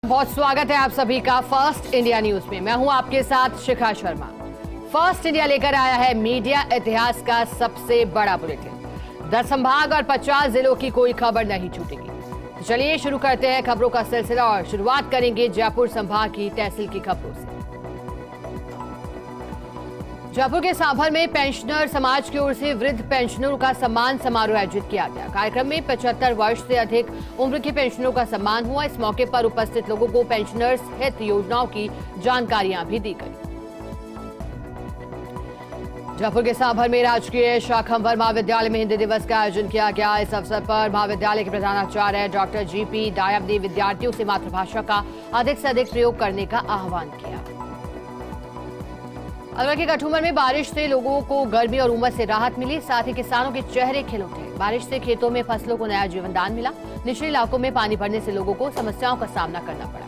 बहुत स्वागत है आप सभी का फर्स्ट इंडिया न्यूज में। मैं हूं आपके साथ शिखा शर्मा। फर्स्ट इंडिया लेकर आया है मीडिया इतिहास का सबसे बड़ा बुलेटिन। 10 संभाग और 50 जिलों की कोई खबर नहीं छूटेगी। तो चलिए शुरू करते हैं खबरों का सिलसिला और शुरुआत करेंगे जयपुर संभाग की तहसील की खबरों से। जयपुर के सांभर में पेंशनर समाज की ओर से वृद्ध पेंशनरों का सम्मान समारोह आयोजित किया गया। कार्यक्रम में 75 वर्ष से अधिक उम्र के पेंशनरों का सम्मान हुआ। इस मौके पर उपस्थित लोगों को पेंशनर्स हित योजनाओं की जानकारियां भी दी गई। जयपुर के सांभर में राजकीय शाखंभर महाविद्यालय में हिंदी दिवस का आयोजन किया गया। इस अवसर पर महाविद्यालय के प्रधानाचार्य डॉक्टर जीपी डायब ने विद्यार्थियों से मातृभाषा का अधिक से अधिक प्रयोग करने का आह्वान किया। अलवर के कठुमर में बारिश से लोगों को गर्मी और उमस से राहत मिली, साथ ही किसानों के चेहरे खिल उठे। बारिश से खेतों में फसलों को नया जीवनदान मिला। निचले इलाकों में पानी भरने से लोगों को समस्याओं का सामना करना पड़ा।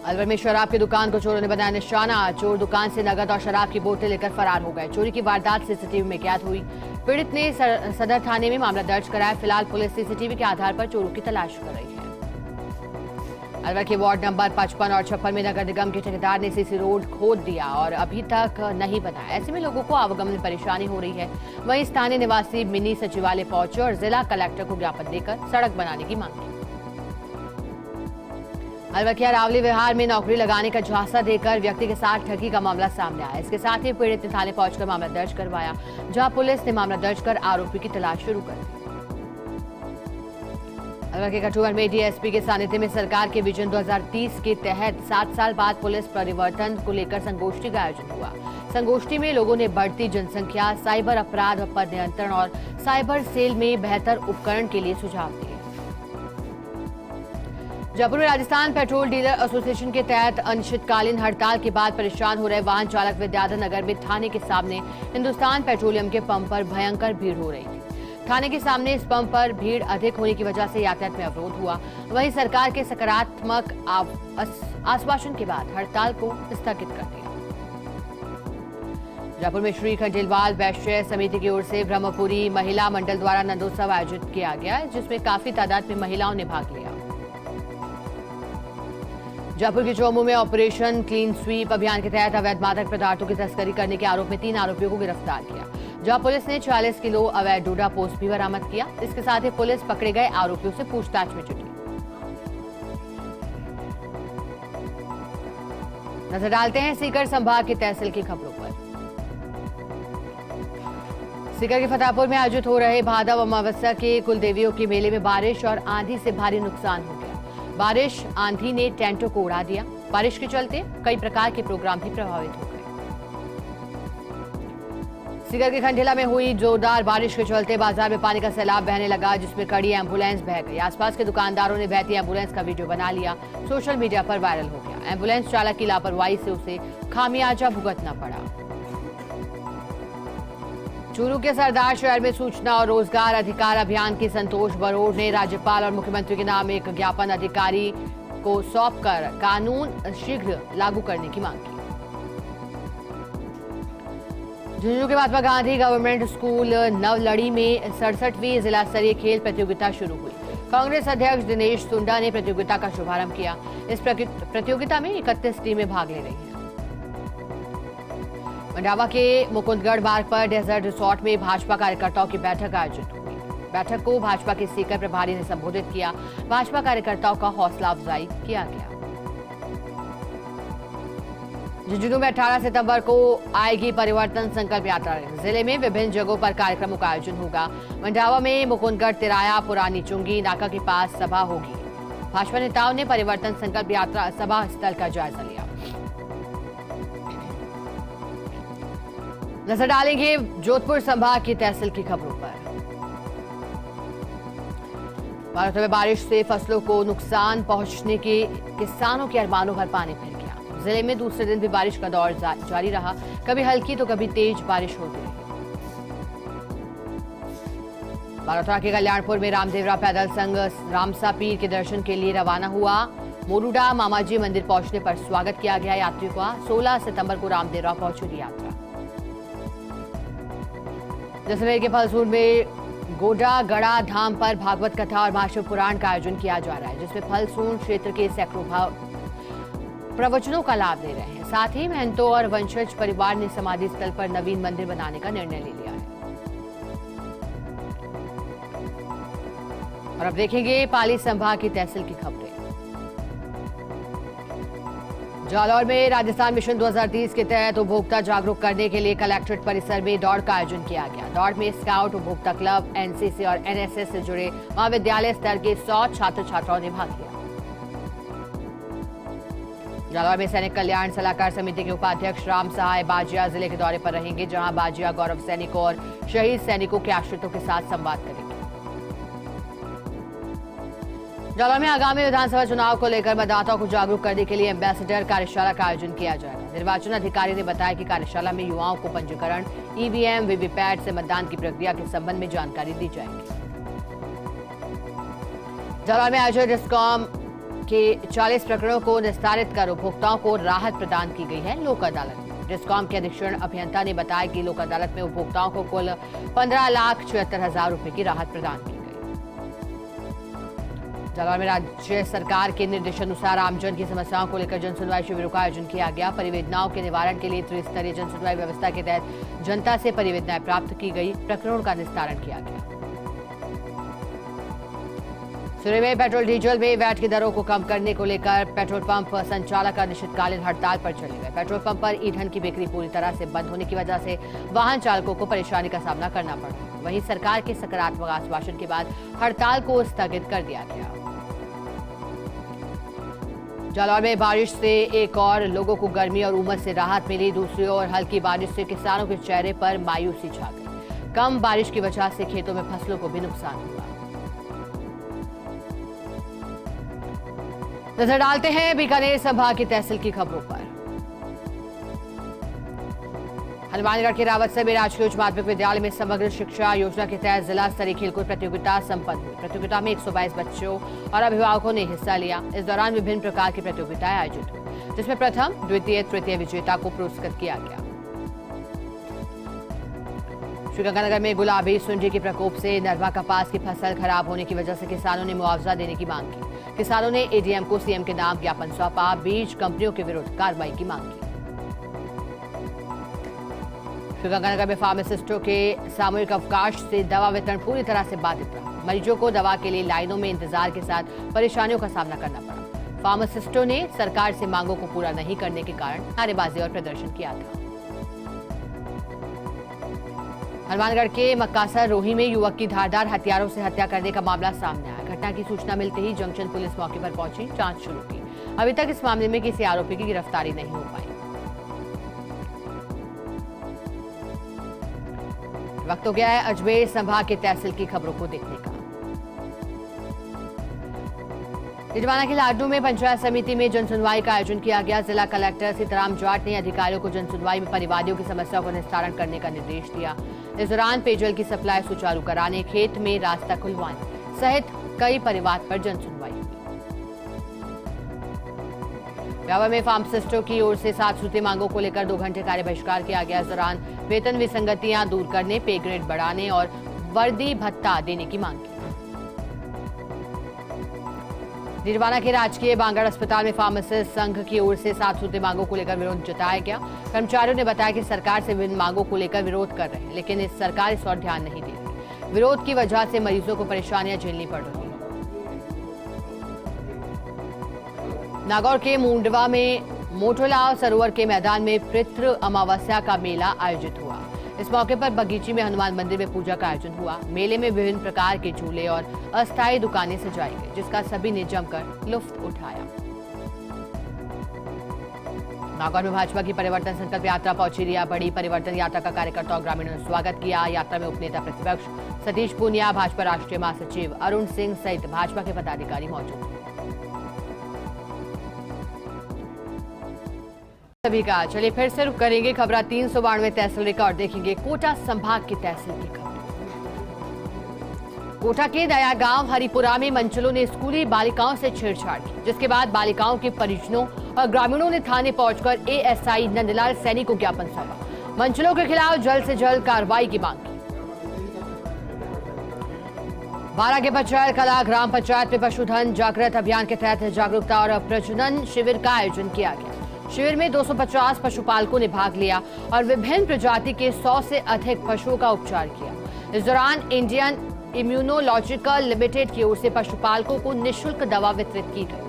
अलवर में शराब की दुकान को चोरों ने बनाया निशाना। चोर दुकान से नगद और शराब की बोतल लेकर फरार हो गए। चोरी की वारदात सीसीटीवी में कैद हुई। पीड़ित ने सदर थाने में मामला दर्ज कराया। फिलहाल पुलिस सीसीटीवी के आधार पर चोरों की तलाश कर रही है। अलवर के वार्ड नंबर 55 और 56 में नगर निगम के ठेकेदार ने सीसी रोड खोद दिया और अभी तक नहीं बनाया। ऐसे में लोगों को आवागमन में परेशानी हो रही है। वहीं स्थानीय निवासी मिनी सचिवालय पहुंचे और जिला कलेक्टर को ज्ञापन देकर सड़क बनाने की मांग की। अलवर के अरावली विहार में नौकरी लगाने का झांसा देकर व्यक्ति के साथ ठगी का मामला सामने आया। इसके साथ ही पीड़ित ने थाने पहुंचकर मामला दर्ज करवाया, जहां पुलिस ने मामला दर्ज कर आरोपी की तलाश शुरू कर दी। अलवर के कठुआ में डीएसपी के सानिध्य में सरकार के विजन 2030 के तहत 7 साल बाद पुलिस परिवर्तन को लेकर संगोष्ठी का आयोजन हुआ। संगोष्ठी में लोगों ने बढ़ती जनसंख्या, साइबर अपराध पर नियंत्रण और साइबर सेल में बेहतर उपकरण के लिए सुझाव दिए। जयपुर में राजस्थान पेट्रोल डीलर एसोसिएशन के तहत अनिश्चितकालीन हड़ताल के बाद परेशान हो रहे वाहन चालक विद्याधर नगर में थाने के सामने हिंदुस्तान पेट्रोलियम के पंप पर भयंकर भीड़ हो रही थी। थाने के सामने इस पंप पर भीड़ अधिक होने की वजह से यातायात में अवरोध हुआ। वहीं सरकार के सकारात्मक आश्वासन के बाद हड़ताल को स्थगित कर दिया। जयपुर में श्री खंडेलवाल वैश्य समिति की ओर से ब्रह्मपुरी महिला मंडल द्वारा नंदोत्सव आयोजित किया गया, जिसमें काफी तादाद में महिलाओं ने भाग लिया। जयपुर के चौमू में ऑपरेशन क्लीन स्वीप अभियान के तहत अवैध मादक पदार्थों की तस्करी करने के आरोप में 3 आरोपियों को गिरफ्तार किया, जहां पुलिस ने 40 किलो अवैध डोडा पोस्ट भी बरामद किया। इसके साथ ही पुलिस पकड़े गए आरोपियों से पूछताछ में जुटी। नजर डालते हैं सीकर संभाग की तहसील की खबरों पर। सीकर के फतेहपुर में आयोजित हो रहे भादव अमावस्या के कुलदेवियों के मेले में बारिश और आंधी से भारी नुकसान हो गया। बारिश आंधी ने टेंटों को उड़ा दिया। बारिश के चलते कई प्रकार के प्रोग्राम भी प्रभावित हो गए। सीकर के खंडेला में हुई जोरदार बारिश के चलते बाजार में पानी का सैलाब बहने लगा, जिसमें कड़ी एम्बुलेंस बह गई। आसपास के दुकानदारों ने बहती एम्बुलेंस का वीडियो बना लिया, सोशल मीडिया पर वायरल हो गया। एम्बुलेंस चालक की लापरवाही से उसे खामियाजा भुगतना पड़ा। चूरू के सरदार शहर में सूचना और रोजगार अधिकार अभियान की संतोष बरोड़ ने राज्यपाल और मुख्यमंत्री के नाम एक ज्ञापन अधिकारी को सौंपकर कानून शीघ्र लागू करने की मांग की। झुंझुनू के महात्मा गांधी गवर्नमेंट स्कूल नवलड़ी में 67वीं जिला स्तरीय खेल प्रतियोगिता शुरू हुई। कांग्रेस अध्यक्ष दिनेश सुंडा ने प्रतियोगिता का शुभारंभ किया। इस प्रतियोगिता में 31 टीमें भाग ले रही हैं। मंडावा के मुकुंदगढ़ मार्ग पर डेजर्ट रिसोर्ट में भाजपा कार्यकर्ताओं की बैठक आयोजित हुई। बैठक को भाजपा के सीकर प्रभारी ने संबोधित किया। भाजपा कार्यकर्ताओं का हौसला अफजाई किया गया। झुंझुनू में 18 सितंबर को आएगी परिवर्तन संकल्प यात्रा। जिले में विभिन्न जगहों पर कार्यक्रमों का आयोजन होगा। मंडावा में मुकुंदगढ़ तिराया पुरानी चुंगी नाका के पास सभा होगी। भाजपा नेताओं ने परिवर्तन संकल्प यात्रा सभा स्थल का जायजा लिया। नजर डालेंगे जोधपुर संभाग की तहसील की खबरों पर। भारत में बारिश से फसलों को नुकसान पहुंचने के किसानों के अरमानों भर पानी फिर गया। जिले में दूसरे दिन भी बारिश का दौर जारी रहा। कभी हल्की तो कभी तेज बारिश होती रही। बालोतरा के कल्याणपुर में रामदेवरा पैदल संघ रामसा पीर के दर्शन के लिए रवाना हुआ। मोरूडा मामाजी मंदिर पहुंचने पर स्वागत किया गया यात्रियों का। 16 सितंबर को रामदेवरा पहुंचेगी यात्रा। जैसलमेर के फलसूर में गोडा गड़ा धाम पर भागवत कथा और महाशिव पुराण का आयोजन किया जा रहा है, जिसमें फलसून क्षेत्र के सैकड़ों प्रवचनों का लाभ ले रहे हैं। साथ ही महंतों और वंशज परिवार ने समाधि स्थल पर नवीन मंदिर बनाने का निर्णय ले लिया है। और अब देखेंगे पाली संभाग की तहसील की खबरें। जालौर में राजस्थान मिशन 2030 के तहत उपभोक्ता जागरूक करने के लिए कलेक्ट्रेट परिसर में दौड़ का आयोजन किया गया। दौड़ में स्काउट, उपभोक्ता क्लब, एनसीसी और एनएसएस से जुड़े महाविद्यालय स्तर के 100 छात्र छात्राओं ने भाग लिया। जालौर में सैनिक कल्याण सलाहकार समिति के उपाध्यक्ष राम सहाय बाजिया जिले के दौरे पर रहेंगे, जहां बाजिया गौरव सैनिकों और शहीद सैनिकों के आश्रितों के साथ संवाद करेंगे। जालौर में आगामी विधानसभा चुनाव को लेकर मतदाताओं को जागरूक करने के लिए एम्बेसडर कार्यशाला का आयोजन किया जाएगा। निर्वाचन अधिकारी ने बताया कि कार्यशाला में युवाओं को पंजीकरण, ईवीएम, वीवीपैट से मतदान की प्रक्रिया के संबंध में जानकारी दी जाएगी। जालौर में आयोजित डिस्कॉम के 40 प्रकरणों को निस्तारित कर उपभोक्ताओं को राहत प्रदान की गई है। लोक अदालत डिस्कॉम के अधीक्षण अभियंता ने बताया कि लोक अदालत में उपभोक्ताओं को कुल 15,76,000 रुपए की राहत प्रदान की गई। जालौर में राज्य सरकार के निर्देशानुसार आमजन की समस्याओं को लेकर जन सुनवाई शिविरों का आयोजन किया गया। परिवेदनाओं के निवारण के लिए त्रिस्तरीय जन सुनवाई व्यवस्था के तहत जनता से परिवेदनाएं प्राप्त की गई, प्रकरणों का निस्तारण किया गया। सूर्य में पेट्रोल डीजल में वैट की दरों को कम करने को लेकर पेट्रोल पंप संचालक अनिश्चितकालीन हड़ताल पर चले गए। पेट्रोल पंप पर ईंधन की बिक्री पूरी तरह से बंद होने की वजह से वाहन चालकों को परेशानी का सामना करना पड़ा। वहीं सरकार के सकारात्मक आश्वासन के बाद हड़ताल को स्थगित कर दिया गया। जालौर में बारिश से एक और लोगों को गर्मी और उमस से राहत मिली। दूसरी ओर हल्की बारिश से किसानों के चेहरे पर मायूसी छा गई। कम बारिश की वजह से खेतों में फसलों को भी नुकसान हुआ। नजर डालते हैं बीकानेर संभाग की तहसील की खबरों पर। हनुमानगढ़ के रावतसर में राजकीय उच्च माध्यमिक विद्यालय में समग्र शिक्षा योजना के तहत जिला स्तरीय खेलकूद प्रतियोगिता संपन्न हुई। प्रतियोगिता में 122 बच्चों और अभिभावकों ने हिस्सा लिया। इस दौरान विभिन्न प्रकार की प्रतियोगिताएं आयोजित हुई, जिसमें प्रथम, द्वितीय, तृतीय विजेता को पुरस्कृत किया गया। श्रीगंगानगर में गुलाबी सुंडी के प्रकोप से नरवा कपास की फसल खराब होने की वजह से किसानों ने मुआवजा देने की मांग की। किसानों ने एडीएम को सीएम के नाम ज्ञापन सौंपा। बीज कंपनियों के विरुद्ध कार्रवाई की मांग की। श्रीगंगानगर में फार्मासिस्टों के सामूहिक अवकाश से दवा वितरण पूरी तरह से बाधित रहा। मरीजों को दवा के लिए लाइनों में इंतजार के साथ परेशानियों का सामना करना पड़ा। फार्मासिस्टों ने सरकार से मांगों को पूरा नहीं करने के कारण नारेबाजी और प्रदर्शन किया था। हनुमानगढ़ के मक्कासर रोही में युवक की धारदार हथियारों से हत्या करने का मामला सामने आया। घटना की सूचना मिलते ही जंक्शन पुलिस मौके पर पहुंची, जांच शुरू की। अभी तक इस मामले में किसी आरोपी की गिरफ्तारी नहीं हो पाई। वक्त हो गया है अजमेर संभाग के तहसील की खबरों को देखने का। तिजवाना के लाडनू में पंचायत समिति में जनसुनवाई का आयोजन किया गया। जिला कलेक्टर सीताराम जाट ने अधिकारियों को जनसुनवाई में परिवादियों की समस्याओं का निस्तारण करने का निर्देश दिया। इस दौरान पेयजल की सप्लाई सुचारू कराने, खेत में रास्ता खुलवाने सहित कई परिवार पर जनसुनवाई हुई। ब्यावर में फार्मासिस्टों की ओर से 7 सूत्रीय मांगों को लेकर 2 घंटे कार्य बहिष्कार किया गया। इस दौरान वेतन विसंगतियां दूर करने, पे ग्रेड बढ़ाने और वर्दी भत्ता देने की मांग की। निर्वाणा के राजकीय बांगड़ अस्पताल में फार्मासिस्ट संघ की ओर से 7 सूत्रीय मांगों को लेकर विरोध जताया गया। कर्मचारियों ने बताया कि सरकार से विभिन्न मांगों को लेकर विरोध कर रहे हैं, लेकिन इस सरकार इस और ध्यान नहीं दे रही। विरोध की वजह से मरीजों को परेशानियां झेलनी पड़ रही है। नागौर के मुंडवा में मोटोलाव सरोवर के मैदान में पितृ अमावस्या का मेला आयोजित हुआ। इस मौके पर बगीची में हनुमान मंदिर में पूजा का आयोजन हुआ। मेले में विभिन्न प्रकार के झूले और अस्थायी दुकानें सजाई गई, जिसका सभी ने जमकर लुत्फ उठाया। नागौर में भाजपा की परिवर्तन संकल्प यात्रा पहुंची रिया। बड़ी परिवर्तन यात्रा का कार्यकर्ताओं और ग्रामीणों ने स्वागत किया। यात्रा में उपनेता प्रतिपक्ष सतीश पूनिया, भाजपा राष्ट्रीय महासचिव अरुण सिंह सहित भाजपा के पदाधिकारी मौजूद थे। सभी का चलिए फिर से रुक करेंगे खबरा 392 तहसील रिकॉर्ड देखेंगे कोटा संभाग की तहसील की खबर। कोटा के नया गांव हरिपुरा में मंचलों ने स्कूली बालिकाओं से छेड़छाड़ की, जिसके बाद बालिकाओं के परिजनों और ग्रामीणों ने थाने पहुंचकर एएसआई नंदलाल सैनी को ज्ञापन सौंपा। मंचलों के खिलाफ जल्द से जल्द कार्रवाई की मांग की। बारा के पचायल कला ग्राम पंचायत में पशुधन जागृत अभियान के तहत जागरूकता और प्रजनन शिविर का आयोजन किया गया। शिविर में 250 पशुपालकों ने भाग लिया और विभिन्न प्रजाति के 100 से अधिक पशुओं का उपचार किया। इस दौरान इंडियन इम्यूनोलॉजिकल लिमिटेड की ओर से पशुपालकों को निःशुल्क दवा वितरित की गई।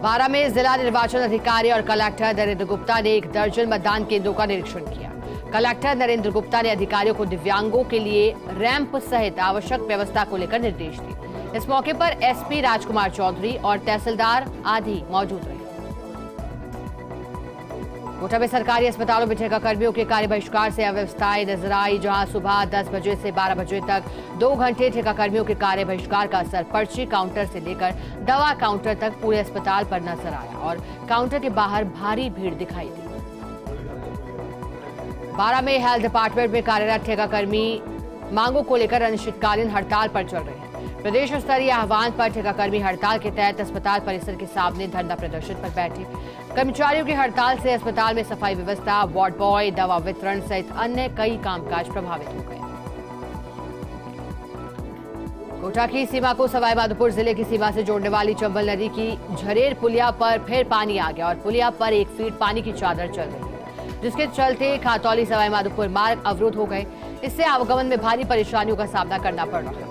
बारा में जिला निर्वाचन अधिकारी और कलेक्टर नरेंद्र गुप्ता ने 1 दर्जन मतदान केंद्रों का निरीक्षण किया। कलेक्टर नरेंद्र गुप्ता ने अधिकारियों को दिव्यांगों के लिए रैंप सहित आवश्यक व्यवस्था को लेकर निर्देश दिए। इस मौके पर एसपी राजकुमार चौधरी और तहसीलदार आदि मौजूद रहे। कोटा में सरकारी अस्पतालों में ठेकाकर्मियों के कार्य बहिष्कार से अव्यवस्थाएं नजर आई, जहां सुबह 10 बजे से 12 बजे तक 2 घंटे ठेकाकर्मियों के कार्य बहिष्कार का असर पर्ची काउंटर से लेकर दवा काउंटर तक पूरे अस्पताल पर नजर आया और काउंटर के बाहर भारी भीड़ दिखाई दी। बारा में हेल्थ डिपार्टमेंट में कार्यरत ठेकाकर्मी मांगों को लेकर अनिश्चितकालीन हड़ताल पर चल रहे हैं। प्रदेश स्तरीय आह्वान पर ठेकाकर्मी हड़ताल के तहत अस्पताल परिसर के सामने धरना प्रदर्शन पर बैठे। कर्मचारियों की हड़ताल से अस्पताल में सफाई व्यवस्था, वार्ड बॉय, दवा वितरण सहित अन्य कई कामकाज प्रभावित हो गए। कोटा की सीमा को सवाईमाधोपुर जिले की सीमा से जोड़ने वाली चंबल नदी की झरेर पुलिया पर फिर पानी आ गया और पुलिया पर 1 फीट पानी की चादर चल रही है, जिसके चलते खातौली सवाईमाधोपुर मार्ग अवरुद्ध हो गए। इससे आवागमन में भारी परेशानियों का सामना करना पड़ रहा है।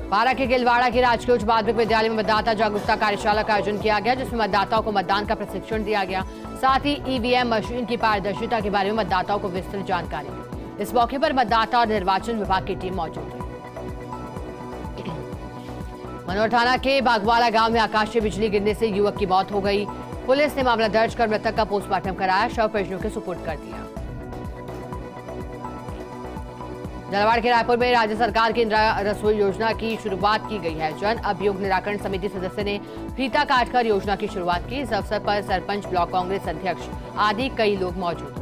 बारा के गिलवाड़ा के राजकीय उच्च माध्यमिक विद्यालय में मतदाता जागरूकता कार्यशाला का आयोजन किया गया, जिसमें मतदाताओं को मतदान का प्रशिक्षण दिया गया। साथ ही ईवीएम मशीन की पारदर्शिता के बारे में मतदाताओं को विस्तृत जानकारी दी। इस मौके पर मतदाता और निर्वाचन विभाग की टीम मौजूद रही। मनोर थाना के बागवाला गांव में आकाशीय बिजली गिरने से युवक की मौत हो गई। पुलिस ने मामला दर्ज कर मृतक का पोस्टमार्टम कराया, शव परिजनों के सुपुर्द कर दिया। झालावाड़ के रायपुर में राज्य सरकार की इंदिरा रसोई योजना की शुरुआत की गई है। जन अभियोग निराकरण समिति सदस्य ने फीता काटकर योजना की शुरुआत की। इस अवसर पर सरपंच, ब्लॉक कांग्रेस अध्यक्ष आदि कई लोग मौजूद रहे।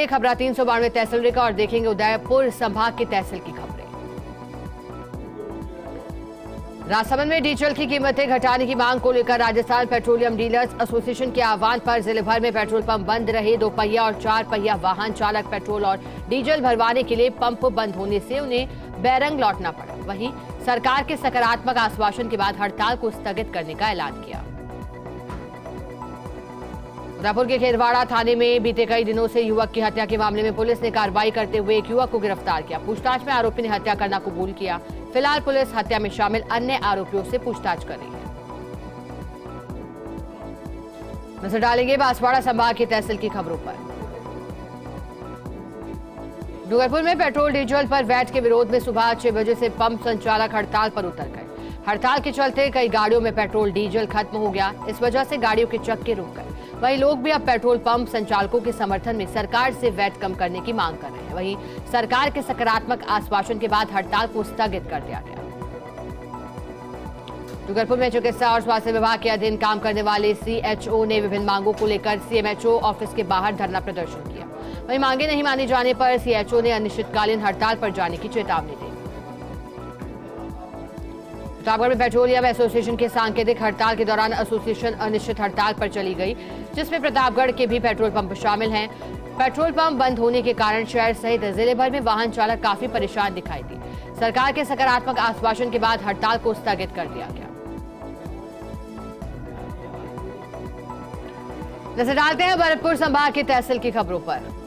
खबरा 392 तहसील का और देखेंगे उदयपुर संभाग की तहसील की खबरें। राजसमंद में डीजल की कीमतें घटाने की मांग को लेकर राजस्थान पेट्रोलियम डीलर्स एसोसिएशन के आह्वान पर जिले भर में पेट्रोल पंप बंद रहे। 2 पहिया और 4 पहिया वाहन चालक पेट्रोल और डीजल भरवाने के लिए पंप बंद होने से उन्हें बैरंग लौटना पड़ा। वहीं सरकार के सकारात्मक आश्वासन के बाद हड़ताल को स्थगित करने का ऐलान किया। रायपुर के खेरवाड़ा थाने में बीते कई दिनों से युवक की हत्या के मामले में पुलिस ने कार्रवाई करते हुए एक युवक को गिरफ्तार किया। पूछताछ में आरोपी ने हत्या करना कबूल किया। फिलहाल पुलिस हत्या में शामिल अन्य आरोपियों से पूछताछ कर रही है। नजर डालेंगे बांसवाड़ा संभाग की तहसील की खबरों पर। डूंगरपुर में पेट्रोल डीजल पर वैट के विरोध में सुबह 6 बजे से पंप संचालक हड़ताल पर उतर गए। हड़ताल के चलते कई गाड़ियों में पेट्रोल डीजल खत्म हो गया। इस वजह से गाड़ियों के चक्के रुक गए। वहीं लोग भी अब पेट्रोल पंप संचालकों के समर्थन में सरकार से वैट कम करने की मांग कर रहे हैं। वहीं सरकार के सकारात्मक आश्वासन के बाद हड़ताल को स्थगित कर दिया गया। डूंगरपुर में चिकित्सा और स्वास्थ्य विभाग के अधीन काम करने वाले सीएचओ ने विभिन्न मांगों को लेकर सीएमएचओ ऑफिस के बाहर धरना प्रदर्शन किया। वहीं मांगे नहीं माने जाने पर सीएचओ ने अनिश्चितकालीन हड़ताल पर जाने की चेतावनी दी। प्रतापगढ़ में पेट्रोलियम एसोसिएशन के सांकेतिक हड़ताल के दौरान एसोसिएशन अनिश्चित हड़ताल पर चली गई, जिसमें प्रतापगढ़ के भी पेट्रोल पंप शामिल हैं। पेट्रोल पंप बंद होने के कारण शहर सहित जिले भर में वाहन चालक काफी परेशान दिखाई दी। सरकार के सकारात्मक आश्वासन के बाद हड़ताल को स्थगित कर दिया गया। नजर डालते हैं भरतपुर संभाग की तहसील की खबरों पर।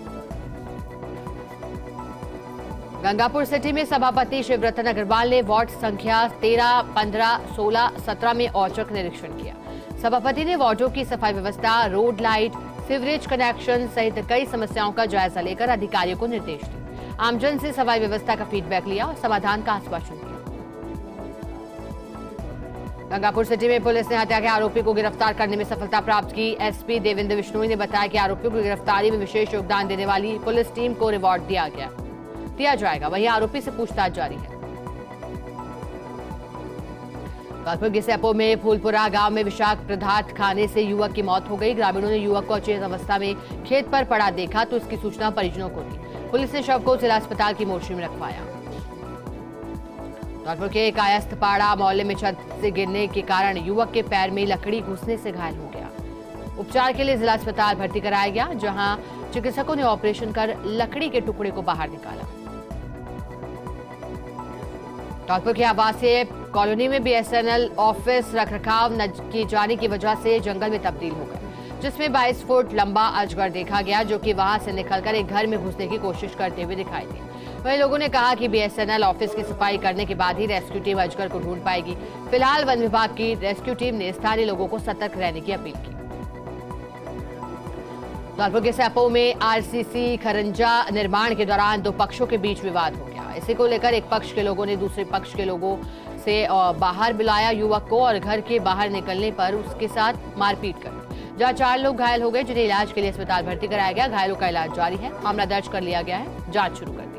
गंगापुर सिटी में सभापति शिवरतन अग्रवाल ने वार्ड संख्या 13, 15, 16, 17 में औचक निरीक्षण किया। सभापति ने वार्डों की सफाई व्यवस्था, रोड लाइट, सीवरेज कनेक्शन सहित कई समस्याओं का जायजा लेकर अधिकारियों को निर्देश दिए। आमजन से सफाई व्यवस्था का फीडबैक लिया और समाधान का आश्वासन दिया। गंगापुर सिटी में पुलिस ने हत्या के आरोपी को गिरफ्तार करने में सफलता प्राप्त की। एसपी देवेंद्र बिश्नोई ने बताया कि आरोपियों की गिरफ्तारी में विशेष योगदान देने वाली पुलिस टीम को रिवॉर्ड दिया जाएगा। वहीं आरोपी से पूछताछ जारी है। कानपुर के सैपो में फूलपुरा गांव में विषाक्त पदार्थ खाने से युवक की मौत हो गई। ग्रामीणों ने युवक को अचेत अवस्था में खेत पर पड़ा देखा तो इसकी सूचना परिजनों को दी। पुलिस ने शव को जिला अस्पताल की मोर्चरी में रखवाया। कानपुर के कायस्थपाड़ा मोहल्ले में छत से गिरने के कारण युवक के पैर में लकड़ी घुसने से घायल हो गया। उपचार के लिए जिला अस्पताल भर्ती कराया गया, जहां चिकित्सकों ने ऑपरेशन कर लकड़ी के टुकड़े को बाहर निकाला। कानपुर के आवासीय कॉलोनी में बीएसएनएल ऑफिस रखरखाव न किए जाने की वजह से जंगल में तब्दील हो गए, जिसमें 22 फुट लंबा अजगर देखा गया, जो कि वहां से निकलकर एक घर में घुसने की कोशिश करते हुए दिखाई दिया। वहीं लोगों ने कहा कि बीएसएनएल ऑफिस की सफाई करने के बाद ही रेस्क्यू टीम अजगर को ढूंढ पाएगी। फिलहाल वन विभाग की रेस्क्यू टीम ने स्थानीय लोगों को सतर्क रहने की अपील की। कानपुर के सैपो में आरसीसी खरंजा निर्माण के दौरान 2 पक्षों के बीच विवाद हो गया। इसी को लेकर एक पक्ष के लोगों ने दूसरे पक्ष के लोगों से बाहर बुलाया युवक को और घर के बाहर निकलने पर उसके साथ मारपीट कर, जहां 4 लोग घायल हो गए, जिन्हें इलाज के लिए अस्पताल भर्ती कराया गया। घायलों का इलाज जारी है। मामला दर्ज कर लिया गया है, जांच शुरू कर दी।